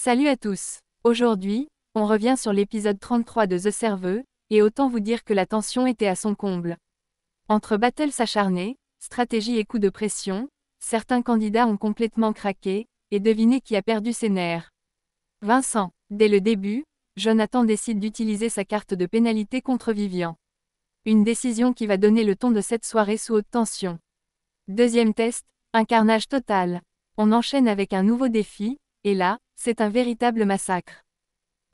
Salut à tous. Aujourd'hui, on revient sur l'épisode 33 de The Serveux, et autant vous dire que la tension était à son comble. Entre battles acharnés, stratégie et coups de pression, certains candidats ont complètement craqué, et devinez qui a perdu ses nerfs. Vincent. Dès le début, Jonathan décide d'utiliser sa carte de pénalité contre Vivian. Une décision qui va donner le ton de cette soirée sous haute tension. Deuxième test, un carnage total. On enchaîne avec un nouveau défi, et là, c'est un véritable massacre.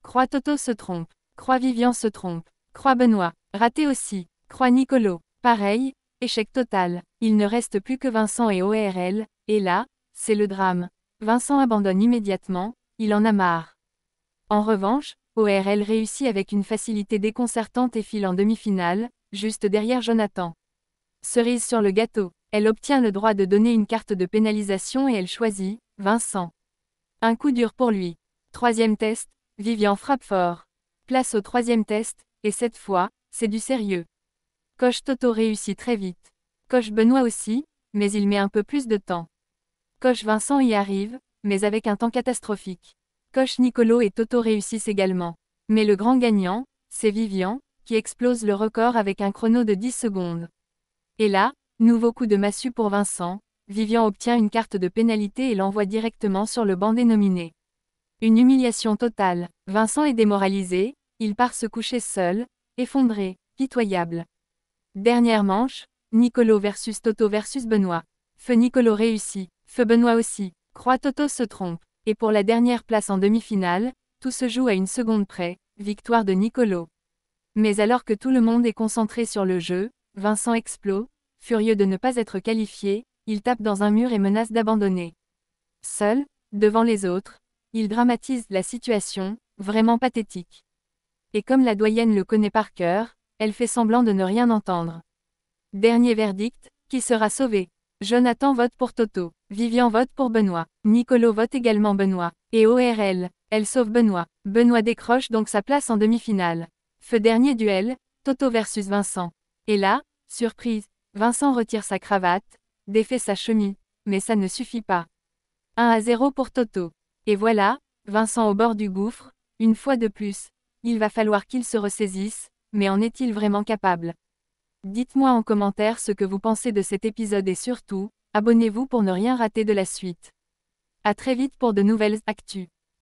Croix Toto se trompe. Croix Vivian se trompe. Croix Benoît, raté aussi. Croix Nicolo, pareil, échec total. Il ne reste plus que Vincent et ORL, et là, c'est le drame. Vincent abandonne immédiatement, il en a marre. En revanche, ORL réussit avec une facilité déconcertante et file en demi-finale, juste derrière Jonathan. Cerise sur le gâteau, elle obtient le droit de donner une carte de pénalisation et elle choisit Vincent. Un coup dur pour lui. Troisième test, Vivian frappe fort. Place au troisième test, et cette fois, c'est du sérieux. Coach Toto réussit très vite. Coach Benoît aussi, mais il met un peu plus de temps. Coach Vincent y arrive, mais avec un temps catastrophique. Coach Nicolo et Toto réussissent également. Mais le grand gagnant, c'est Vivian, qui explose le record avec un chrono de 10 secondes. Et là, nouveau coup de massue pour Vincent, Vivian obtient une carte de pénalité et l'envoie directement sur le banc des nominés. Une humiliation totale. Vincent est démoralisé, il part se coucher seul, effondré, pitoyable. Dernière manche, Nicolo versus Toto versus Benoît. Feu Nicolo réussit, feu Benoît aussi. Croix Toto se trompe. Et pour la dernière place en demi-finale, tout se joue à une seconde près, victoire de Nicolo. Mais alors que tout le monde est concentré sur le jeu, Vincent explose, furieux de ne pas être qualifié, il tape dans un mur et menace d'abandonner. Seul, devant les autres, il dramatise la situation, vraiment pathétique. Et comme la doyenne le connaît par cœur, elle fait semblant de ne rien entendre. Dernier verdict, qui sera sauvé? Jonathan vote pour Toto, Vivian vote pour Benoît, Nicolo vote également Benoît, et ORL, elle sauve Benoît. Benoît décroche donc sa place en demi-finale. Feu dernier duel, Toto versus Vincent. Et là, surprise, Vincent retire sa cravate, défait sa chemise, mais ça ne suffit pas. 1-0 pour Toto. Et voilà, Vincent au bord du gouffre, une fois de plus. Il va falloir qu'il se ressaisisse, mais en est-il vraiment capable? Dites-moi en commentaire ce que vous pensez de cet épisode et surtout, abonnez-vous pour ne rien rater de la suite. À très vite pour de nouvelles actus.